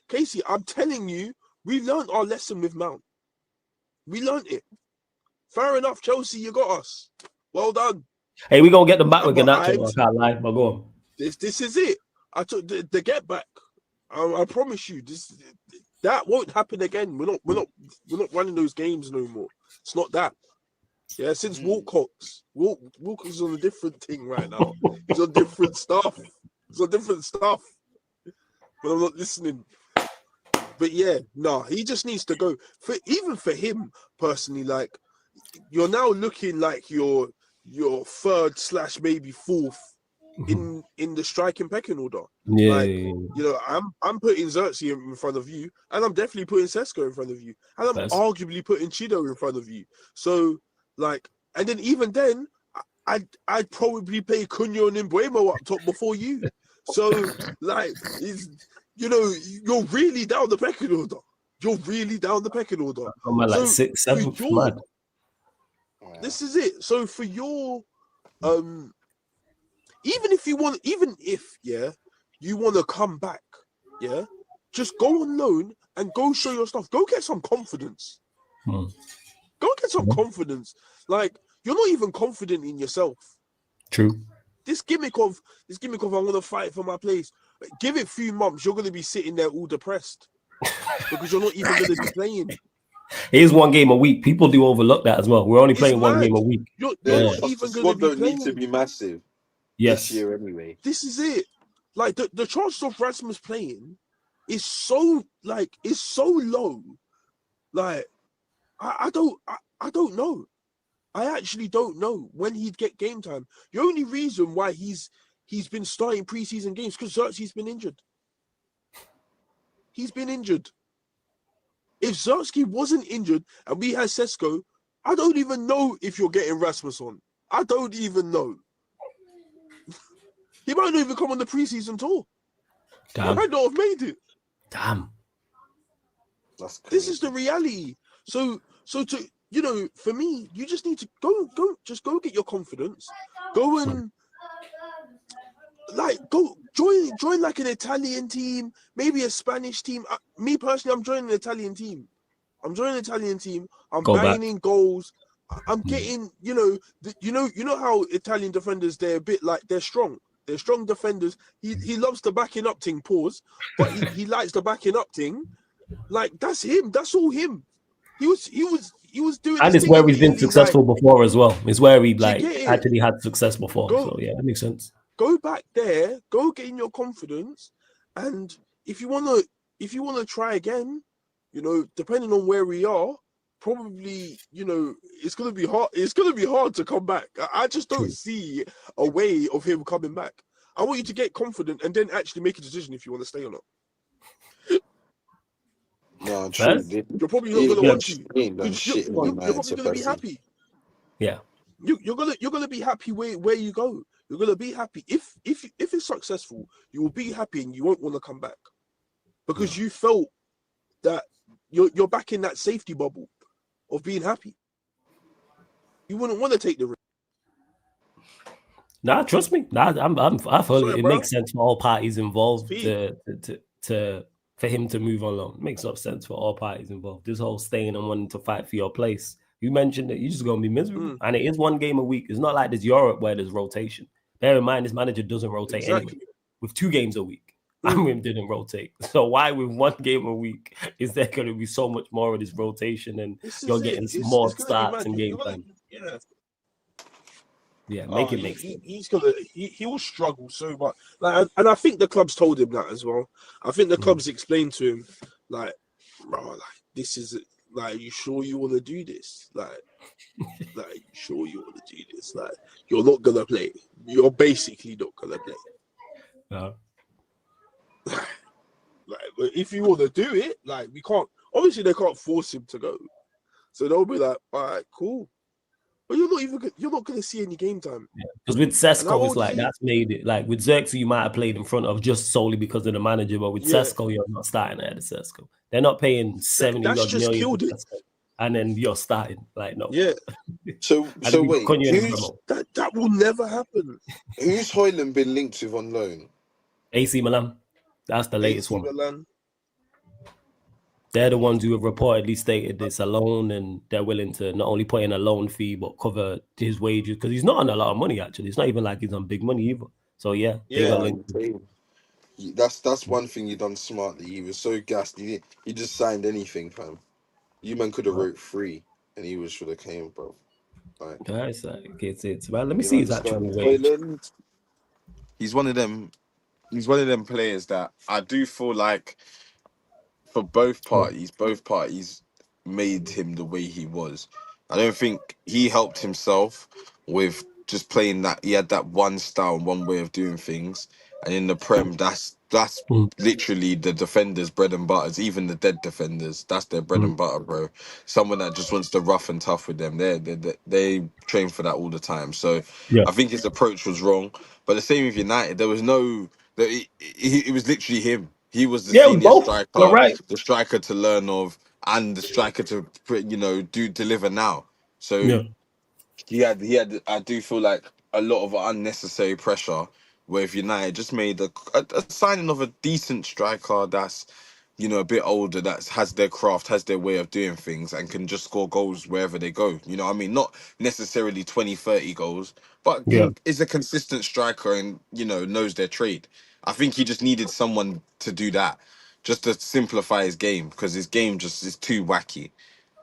Casey, I'm telling you, we learned our lesson with Mount. We learned it. Fair enough, Chelsea, you got us. Well done. Hey, we gonna get them back with Garnacho. I can't lie, but go on. This is it. I took the get back. I promise you, that won't happen again. We're not running those games no more. It's not that. Yeah, since Walcott's on a different thing right now. He's on different stuff. But I'm not listening. But yeah, he just needs to go. Even for him personally, like, you're now looking like your third / maybe fourth in the striking pecking order. Yeah, like, you know, I'm putting Xerxes in front of you, and I'm definitely putting Sesko in front of you, and I'm arguably putting Chido in front of you. So, like, and then even then, I'd probably play Cunha and Mbuemo up top before you. So, like, you know, you're really down the pecking order. I'm at like 6, 7. This is it. So for your even if you want to come back, yeah, just go on loan and go show your stuff. Go get some confidence. Go get some confidence. Like, you're not even confident in yourself. True. This gimmick of I want to fight for my place. Give it a few months, you're going to be sitting there all depressed because you're not even going to be playing. Here's one game a week. People do overlook that as well. We're only playing one game a week. You're not even going to be playing. Need to be massive. Yes. This year anyway. This is it. Like, the chances of Rasmus playing is so low. Like, I don't know. I actually don't know when he'd get game time. The only reason why he's been starting preseason games because Xerxes been injured. He's been injured. If Xerxes wasn't injured and we had Sesko, I don't even know if you're getting Rasmus on. I don't even know. He might not even come on the preseason tour. Damn. I might not have made it. Damn. This is the reality. So to, you know, for me, you just need to go get your confidence. Go and go join like an Italian team, maybe a Spanish team. Me personally, I'm joining an Italian team. I'm banging in goals. I'm getting, you know how Italian defenders, they're a bit like, they're strong. They're strong defenders. He loves the backing up thing, but he likes the backing up thing. Like, that's him. That's all him. He was doing. And it's where he's been successful before as well. It's where he actually had success before. So yeah, that makes sense. Go back there, go gain your confidence, and if you wanna try again, you know, depending on where we are, probably, you know, it's gonna be hard. It's gonna be hard to come back. I just don't see a way of him coming back. I want you to get confident and then actually make a decision if you want to stay or not. No, true. You're probably not gonna want to. You're probably gonna be happy. Yeah. You're gonna be happy where you go. You're gonna be happy if it's successful. You will be happy and you won't want to come back because you felt that you're back in that safety bubble of being happy. You wouldn't want to take the risk. Nah, trust me. Nah, I feel it makes sense for all parties involved for him to move on. It makes up sense for all parties involved. This whole staying and wanting to fight for your place You mentioned that you're just going to be miserable. And it is one game a week. It's not like there's Europe where there's rotation. Bear in mind, this manager doesn't rotate anyway. With 2 games a week, Amrim didn't rotate. So why with 1 game a week is there going to be so much more of this rotation and you're getting more starts and game time? Yeah, make it make sense. He will struggle so much. Like, and I think the clubs told him that as well. I think the clubs explained to him, like, bro, like this is like, you sure you want to do this? Like, you sure you want to do this? Like, you're not gonna play. You're basically not gonna play. No. Like, if you want to do it, like, we can't. Obviously, they can't force him to go. So they'll be like, all right, cool. But you're not going to see any game time. Because with Sesko, it's like that's made it. Like with Xerxes, you might have played in front of just solely because of the manager, but with Sesko, you're not starting ahead of Sesko. They're not paying 70 that's just killed it. And then you're starting. Like, no. Yeah. So wait, that will never happen. Who's Hjlund been linked with on loan? AC Milan. That's the latest one. Milan. They're the ones who have reportedly stated this alone, and they're willing to not only put in a loan fee but cover his wages because he's not on a lot of money. Actually, it's not even like he's on big money either. So yeah. That's one thing you done smartly. He was so gassed. He just signed anything, fam. You man could have wrote free, and he should have came, bro. Like, it's well. Let me see his actual wage. He's one of them. He's one of them players that I do feel like. For both parties made him the way he was. I don't think he helped himself with just playing that. He had that one style, one way of doing things, and in the Prem, that's literally the defenders' bread and butters. Even the dead defenders, that's their bread and butter, bro. Someone that just wants to rough and tough with them. They train for that all the time. So I think his approach was wrong. But the same with United, there was no. It was literally him. He was the senior striker, the striker to learn of, and the striker to deliver now. So he had. I do feel like a lot of unnecessary pressure. Where if United just made a signing of a decent striker that's, a bit older, that has their craft, has their way of doing things, and can just score goals wherever they go. You know what I mean? Not necessarily 20, 30 goals, but is a consistent striker and, knows their trade. I think he just needed someone to do that, just to simplify his game, because his game just is too wacky.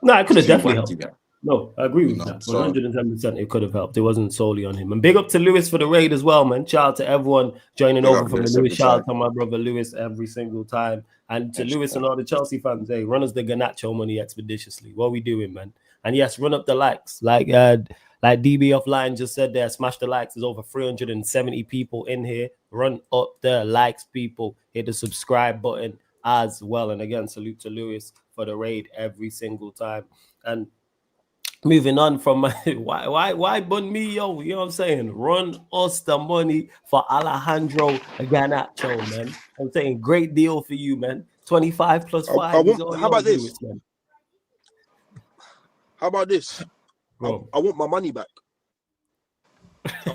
No, it could have definitely helped. Yeah. No, I agree with that. 110% it could have helped. It wasn't solely on him. And big up to Lewis for the raid as well, man. Shout out to everyone joining over from the Lewis. Shout out to my brother Lewis every single time. And to Lewis and all the Chelsea fans, hey, run us the Garnacho money expeditiously. What we doing, man? And yes, run up the likes. Like DB offline just said there, smash the likes. There's over 370 people in here. Run up the likes, people. Hit the subscribe button as well. And again, salute to Lewis for the raid every single time. And moving on from my why bun me, yo? You know what I'm saying? Run us the money for Alejandro Garnacho, man. I'm saying great deal for you, man. 25 plus 5. How about this? Lewis, man. How about this? I want my money back.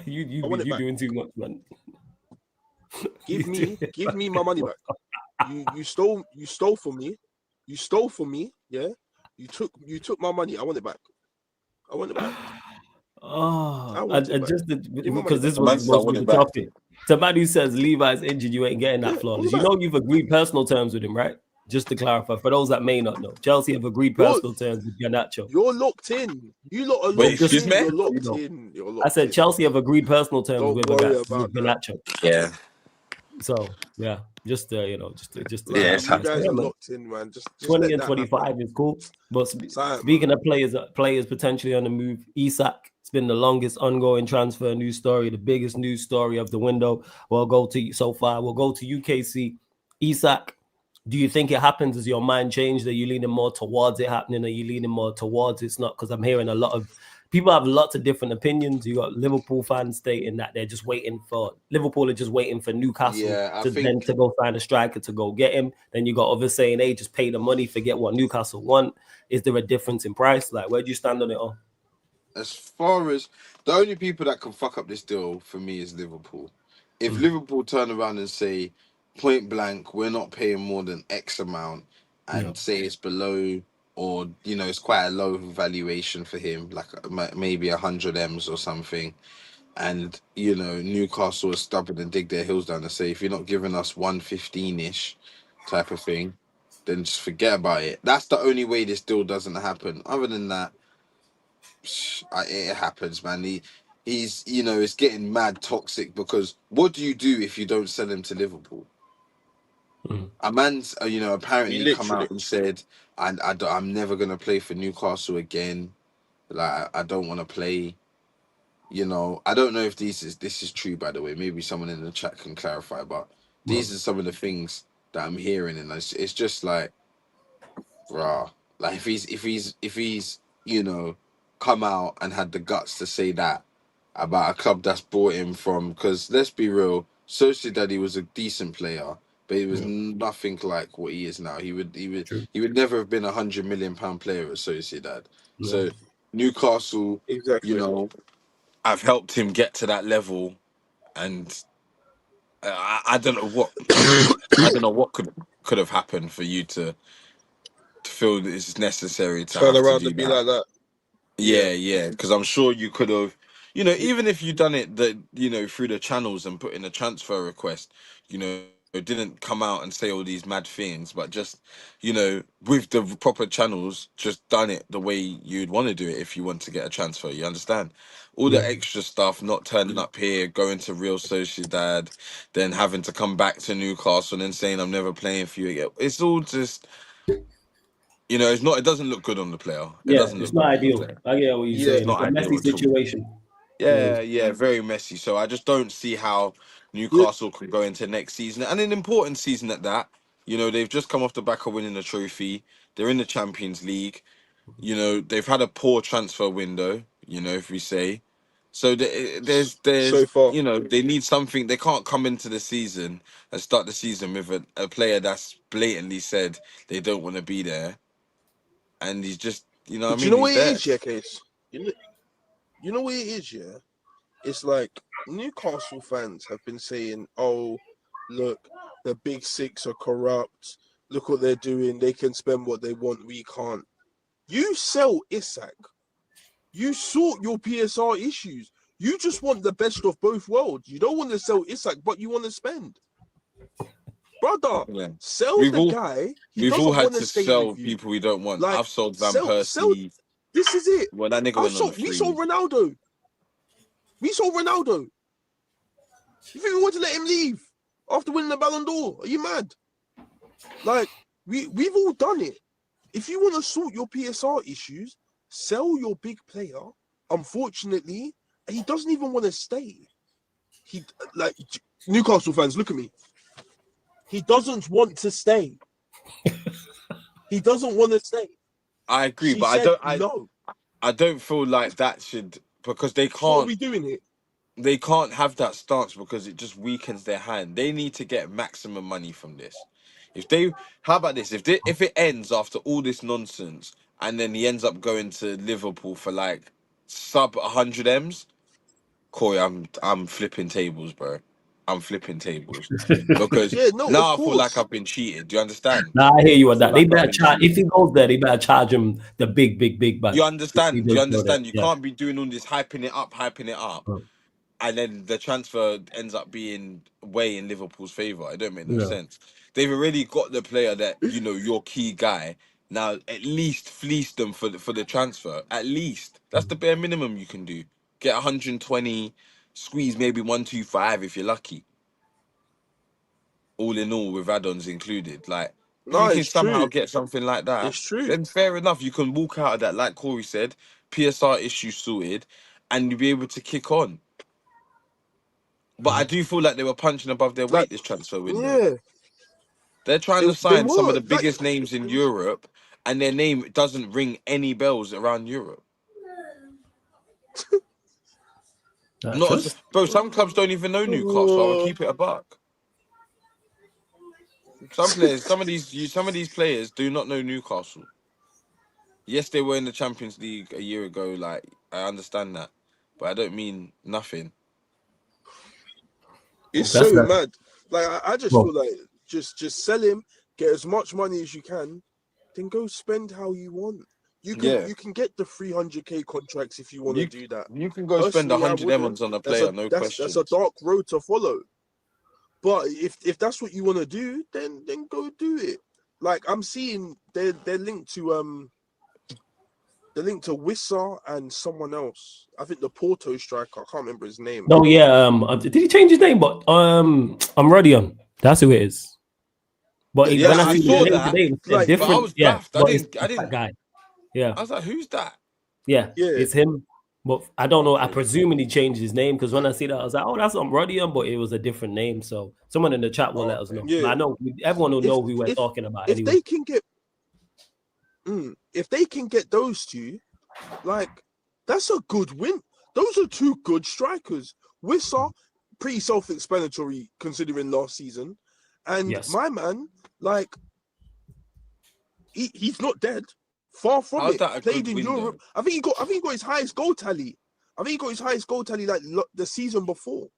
you doing too much, man. Give me my money back. You stole from me. You stole from me. Yeah. You took my money. I want it back. I want it back. Because this was supposed to be the topic. Somebody who says Levi's injured, you ain't getting that flawless. You know you've agreed personal terms with him, right? Just to clarify, for those that may not know, Chelsea have agreed personal terms with Garnacho. You're locked in. You lot are locked in. You're locked in. I said Chelsea have agreed personal terms with Garnacho. Yeah. So yeah, just you guys are locked in, man. Just 20 and 25 is cool. But speaking of players potentially on the move, Isak. It's been the longest ongoing transfer news story, the biggest news story of the window. We'll go to UKC. Isak, do you think it happens? Does your mind change? Are you leaning more towards it happening? Are you leaning more towards it's not? Because I'm hearing a lot of people have lots of different opinions. You got Liverpool fans stating that they're just waiting for Liverpool are just waiting for Newcastle to go find a striker to go get him. Then you got others saying, hey, just pay the money, forget what Newcastle want. Is there a difference in price? Like, where do you stand on it all? As far as the only people that can fuck up this deal for me is Liverpool. If Liverpool turn around and say point blank, we're not paying more than X amount, and say it's below or it's quite a low valuation for him, like maybe 100 M's or something. And Newcastle is stubborn and dig their heels down and say, if you're not giving us 115-ish type of thing, then just forget about it. That's the only way this deal doesn't happen. Other than that, it happens, man. He's it's getting mad toxic, because what do you do if you don't sell him to Liverpool? A man's apparently come literally. out and said, I'm never gonna play for Newcastle again. Like, I don't want to play. I don't know if this is true, by the way. Maybe someone in the chat can clarify, but these are some of the things that I'm hearing, and it's just like, rah. Like, if he's come out and had the guts to say that about a club that's bought him from, because let's be real, Sociedad, he was a decent player, but he was nothing like what he is now. True. He would never have been £100 million player at Sociedad. No. So Newcastle, Exactly. I've helped him get to that level, and I don't know what I don't know what could have happened for you to feel that it's necessary to Turn have to around do and be that. like that. Yeah, because I'm sure you could have, even if you done it through the channels and put in a transfer request, didn't come out and say all these mad things, but just, with the proper channels, just done it the way you'd want to do it if you want to get a transfer. You understand? All the extra stuff, not turning up here, going to Real Sociedad, then having to come back to Newcastle and then saying I'm never playing for you again. It's all just, it's not. It doesn't look good on the player. It Yeah, doesn't it's look not good on the ideal. player. I get what you're Yeah. It's saying. It's not a messy ideal at all. situation. Yeah, very messy. So I just don't see how Yeah. Newcastle could go into next season, and an important season at that. They've just come off the back of winning a trophy. They're in the Champions League. They've had a poor transfer window. If we say so, So there's far. they need something. They can't come into the season and start the season with a player that's blatantly said they don't want to be there, and he's just Do you know he's what it there. is, yeah, Case? You know what it is, yeah? It's like Newcastle fans have been saying, oh, look, the big six are corrupt. Look what they're doing. They can spend what they want. We can't. You sell Isak. You sort your PSR issues. You just want the best of both worlds. You don't want to sell Isak, but you want to spend. Brother, Yeah. sell We've the all guy. He we've all doesn't had want to to stay sell with you. people we don't want. Like, I've sold Van sell. Persie. This is it. Well, that nigga went on a We sold free. Ronaldo. We sold Ronaldo. You think we want to let him leave after winning the Ballon d'Or? Are you mad? Like, we've all done it. If you want to sort your PSR issues, sell your big player. Unfortunately, he doesn't even want to stay. He Newcastle fans, look at me. He doesn't want to stay. He doesn't want to stay. I agree, She but said no. I don't feel like that should, because So are we doing it? they can't have that stance, because it just weakens their hand. They need to get maximum money from this. How about this? If it ends after all this nonsense and then he ends up going to Liverpool for like sub 100 M's, Corey, I'm flipping tables, bro. I'm flipping tables, because Yeah, no, of now I feel like course. I've been cheated. Do you understand? Nah, I hear you I on feel that. They like I've better been charge if cheated. he goes there. They better charge him the big You bag. understand? Do you understand? You Yeah. can't be doing all this hyping it up, and then the transfer ends up being way in Liverpool's favour. It don't make no Yeah. sense. They've already got the player that your key guy. Now at least fleece them for the transfer. At least that's the bare minimum you can do. Get 120, squeeze maybe 125 if you're lucky. All in all, with add-ons included. Like, if No, you can it's somehow true. get something like that, It's true. then fair enough. You can walk out of that, like Corey said, PSR issue sorted, and you'll be able to kick on. But I do feel like they were punching above their Like, weight this transfer window. yeah, They're trying to they sign some of were the biggest names in Europe, and their name doesn't ring any bells around Europe. Bro, some clubs don't even know Newcastle. I will keep it a buck. Some of these players do not know Newcastle. Yes, they were in the Champions League a year ago. Like, I understand that, but I don't mean nothing. It's That's so that. mad. Like, I just Well, feel like just sell him, get as much money as you can, then go spend how you want. You can get the 300k contracts if you want to do that. You can go spend Personally, 100 M's on a player, no question. That's a dark road to follow. But if that's what you want to do, then go do it. Like I'm seeing they're linked to Wissa and someone else. I think the Porto striker. I can't remember his name. No, yeah. Did he change his name? But I'm Rodion. That's who it is. But Yeah, when I saw the name that. today, it's Like, different. I was baffed. I didn't. That guy. Yeah. I was like, who's that? Yeah, it's him. But I don't know. I presume he changed his name because when I see that, I was like, oh, that's not Rodion, but it was a different name. So someone in the chat will let us know. Yeah. I know everyone will know who we're talking about. If anyway. they can get those two, like that's a good win. Those are two good strikers. Wissa, pretty self-explanatory considering last season, and my man, like he's not dead. Far from it. Played in Europe. I think he got his highest goal tally. Like the season before.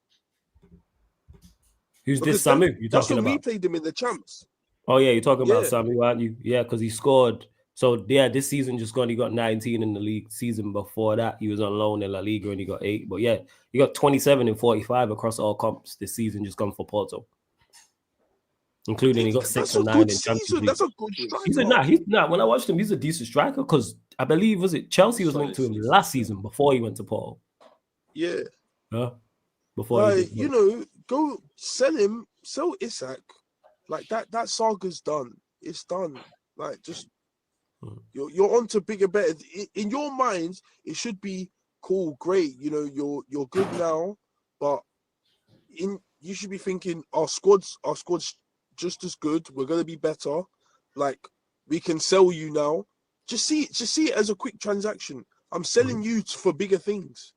Who's this Samu? That's when we played him in the champs. Oh yeah, you're talking about Samu, aren't you? Yeah, because he scored. So yeah, this season just gone. He got 19 in the league. Season before that, he was on loan in La Liga and he got 8. But yeah, he got 27 and 45 across all comps this season. Just gone for Porto. Including he got 6 and 9 in Champions League. That's a good striker. He's not. When I watched him, he's a decent striker because I believe Chelsea was linked to him last season before he went to Porto. Yeah. Before go sell him, sell Isak. Like that saga's done. It's done. Like just you're on to bigger, better. In your minds, it should be cool, great. You're good now, but you should be thinking our squad's just as good. We're gonna be better. Like we can sell you now. Just see it as a quick transaction. I'm selling you for bigger things.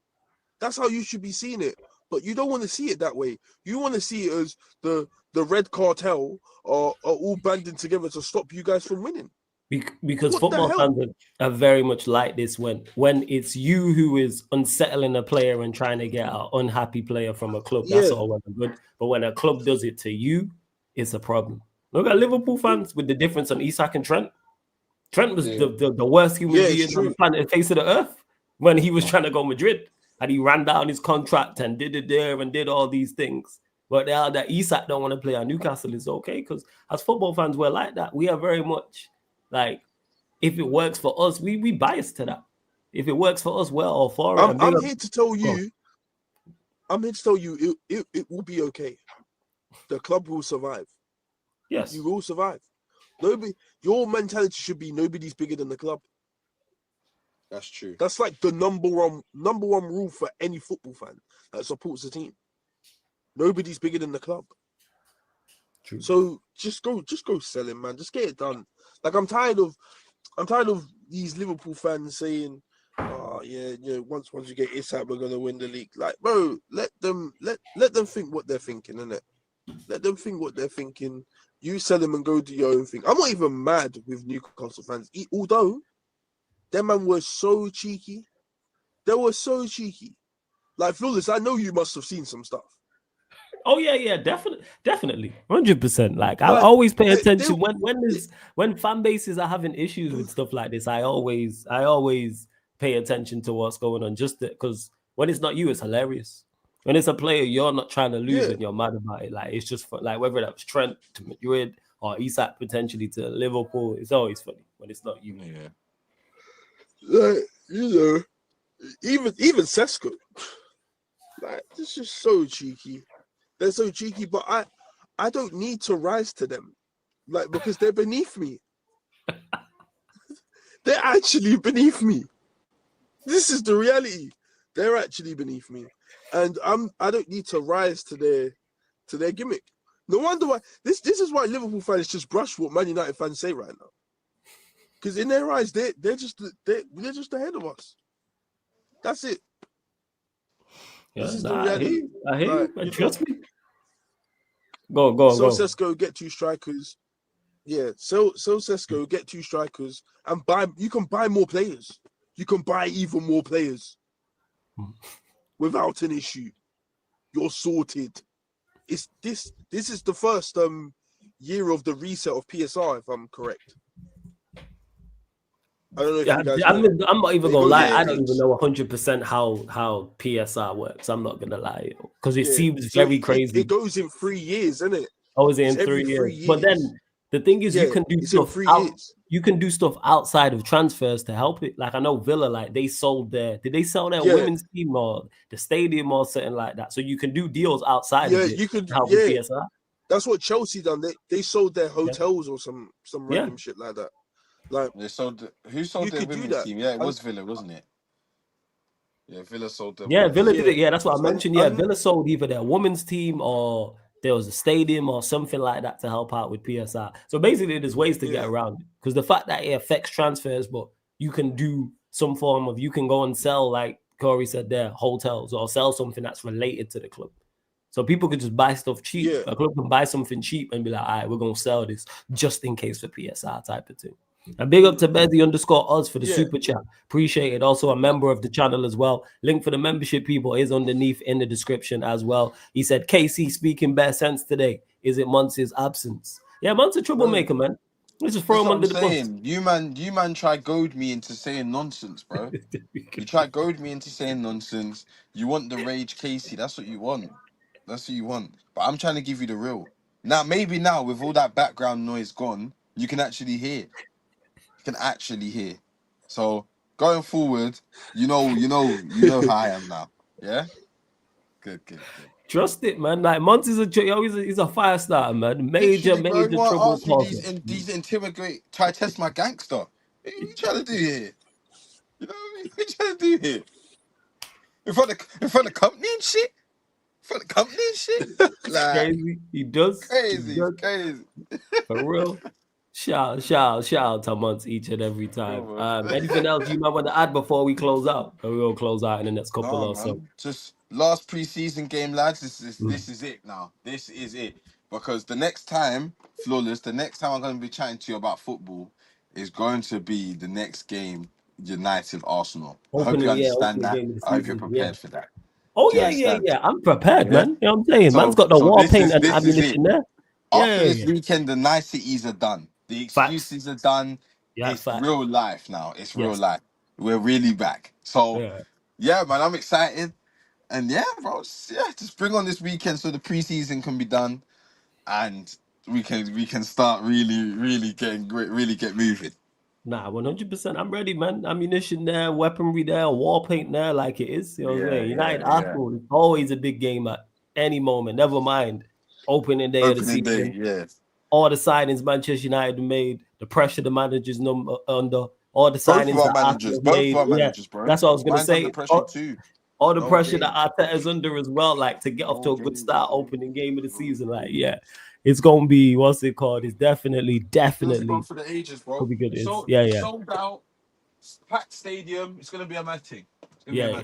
That's how you should be seeing it. But you don't want to see it that way. You want to see it as the red cartel are all banding together to stop you guys from winning. Because football fans are very much like this when it's you who is unsettling a player and trying to get an unhappy player from a club. That's all well and good. But when a club does it to you, it's a problem. Look at Liverpool fans with the difference on Isak and Trent. Trent was the worst human being on the planet, face of the earth, when he was trying to go Madrid. And he ran down his contract and did it there and did all these things. But now that Isak don't want to play at Newcastle, it's okay because as football fans, we're like that. We are very much like, if it works for us, we biased to that. If it works for us, we're all for it. I'm here to tell you. I'm here to tell you it will be okay. The club will survive. Yes, you will survive. Your mentality should be nobody's bigger than the club. That's true. That's like the number one rule for any football fan that supports the team. Nobody's bigger than the club. True. So just go sell him, man. Just get it done. Like I'm tired of these Liverpool fans saying, "Oh yeah, once you get Isak, we're gonna win the league." Like, bro, let them think what they're thinking, innit? Let them think what they're thinking. You sell them and go do your own thing. I'm not even mad with Newcastle fans, although them man were so cheeky. They were so cheeky. Like, Flawless, I know you must have seen some stuff. Oh yeah, definitely, 100%. Like I always pay attention when fan bases are having issues with stuff like this. I always pay attention to what's going on, just because when it's not you, it's hilarious. When it's a player you're not trying to lose and you're mad about it, like it's just like whether that was Trent to Madrid or Isak potentially to Liverpool, it's always funny when it's not you. Yeah. Like, even Sesko, like this is so cheeky. They're so cheeky, but I don't need to rise to them, like because they're beneath me. They're actually beneath me. This is the reality. They're actually beneath me, and I don't need to rise to their gimmick. No wonder why this is why Liverpool fans just brush what Man United fans say right now. Because in their eyes, they're just ahead of us. That's it. Yeah, this is the reality. I hear you, man. Trust me. Go. Sesko, get 2 strikers. Yeah, sell Sesko, get 2 strikers, and you can buy more players. You can buy even more players without an issue. You're sorted. This is the first year of the reset of PSR, if I'm correct. I don't know if Yeah, you guys I'm know. not even They gonna go lie. into I don't even teams. know 100% how PSR works. I'm not gonna lie, because it Yeah. seems So very crazy. it goes in 3 years, isn't it? I was It's in every 3 3 years, but years. then the thing is, you Yeah, can do it's in stuff 3 out. years. You can do stuff outside of transfers to help it. Like I know Villa, like they sold their. Did they sell their Yeah. women's team or the stadium or something like that? So you can do deals outside Yeah, of it you could. to help with Yeah, PSR. that's what Chelsea done. They sold their Yeah. hotels or some Yeah. random shit like that. Like They sold. Who sold you their could do women's that. team? Yeah, it And was Villa, wasn't it? Yeah, Villa sold their Yeah, women's Villa team. did it. yeah, Yeah, that's what I mentioned. Yeah, and Villa sold either their women's team or there was a stadium or something like that to help out with PSR. So basically, there's ways to get yeah, around it because the fact that it affects transfers, but you can do some form of, you can go and sell, like Corey said there, hotels or sell something that's related to the club. So people could just buy stuff cheap. yeah, A club can buy something cheap and be like, all right, we're going to sell this just in case for PSR type of thing. And big up to Bezzy_us for the yeah. super chat. Appreciate it. Also a member of the channel as well. Link for the membership people is underneath in the description as well. He said, KC speaking bare sense today. Is it Muns's absence? Yeah, Muns a troublemaker, man. Let's just throw That's him what I'm under the bus. saying. You man try goad me into saying nonsense, bro. You try goad me into saying nonsense. You want the rage Casey. That's what you want. That's what you want. But I'm trying to give you the real. Now, maybe now with all that background noise gone, you can actually hear. You can actually hear. So going forward, you know how I am now. Yeah? Good. Trust it, man. Like Muns is he's a fire starter, man. Major Literally, bro, you want to trouble ask me causer. these intimidate, try to test my gangster. What are you trying to do here? You know what I mean? What are you trying to do here? In front of company and shit? In front of company and shit? It's Like, crazy. He does. it's crazy. For real. Shout out to Muns each and every time. Yo, man. Anything else you might want to add before we close out? Or we'll close out in the next couple No, or so. man. Just last preseason game, lads. Mm. This is it now. This is it. Because the next time, Flawless, the next time I'm going to be chatting to you about football is going to be the next game, United Arsenal. I hope you Opening understand that. game of the I hope you're season. Yeah. prepared for that. Oh Do you yeah. understand? I'm prepared, Yeah. man. You know what I'm saying? Man's got the So war paint and this is it. ammunition there. After Yeah. this weekend, the niceties are done. The Facts. excuses are done. Yeah, It's facts. real life now. It's real Yes. life. We're really back. So Yeah. yeah, man, I'm excited. And yeah, bro, just bring on this weekend so the preseason can be done and we can start really get moving. Nah, 100%. I'm ready, man. Ammunition there, weaponry there, war paint there, like it is. You know what I'm saying? United Yeah. Arsenal is always a big game at any moment. Never mind opening day of the Opening day, season. yeah. All the signings Manchester United made, the pressure the managers under, all the Both of signings our that managers, Arsenal made. Yeah, bro. that's what I was gonna Mine's under say. pressure too. All the No pressure that game. Arteta's under as well, like to get off to No a good game. start, opening game of the season. Like, yeah, it's gonna be what's it called? It's definitely It's gone for the ages, bro. could be good. It's Sold out, packed stadium. It's gonna be a mad thing. Yeah.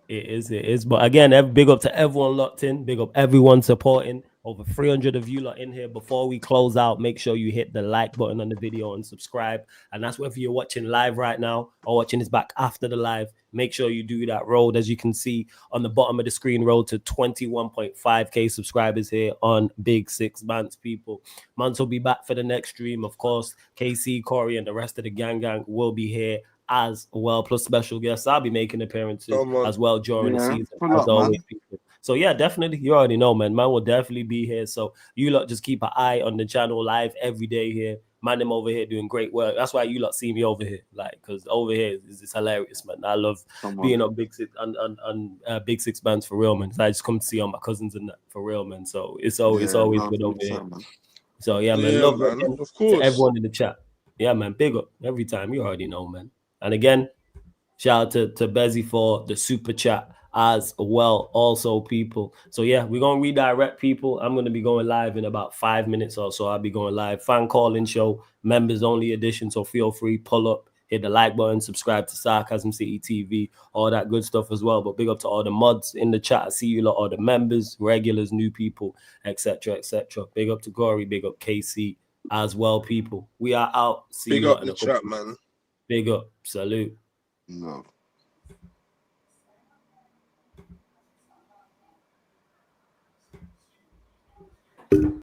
It is. But again, big up to everyone locked in. Big up everyone supporting. Over 300 of you lot in here. Before we close out, make sure you hit the like button on the video and subscribe. And that's whether you're watching live right now or watching this back after the live. Make sure you do that road, as you can see on the bottom of the screen, road to 21.5k subscribers here on Big Six Months, people. Months will be back for the next stream. Of course, KC, Corey, and the rest of the gang will be here as well, plus special guests. I'll be making appearances as well during the season, as always, people. So yeah, definitely, you already know, man will definitely be here. So you lot just keep an eye on the channel live every day here. Man, I'm over here doing great work. That's why you lot see me over here, like, because over here is hilarious, man. I love being on Big Six on Big Six Bands for real, man. So I just come to see all my cousins and that for real, man. So it's always good over here. Man. So yeah, man, love man. Of course. to everyone in the chat. Yeah, man, big up every time. You already know, man. And again, shout out to Bezzy for the super chat as well. Also, people. So yeah, we're gonna redirect people. I'm gonna be going live in about 5 minutes or so. I'll be going live. Fan calling show, members only edition. So feel free, pull up, hit the like button, subscribe to Sarcasm City TV, all that good stuff as well. But big up to all the mods in the chat. I see you lot, all the members, regulars, new people, etc. etc. Big up to Gory, big up KC as well, people. We are out. See big you up in the chat, man. Big up. Salute. No.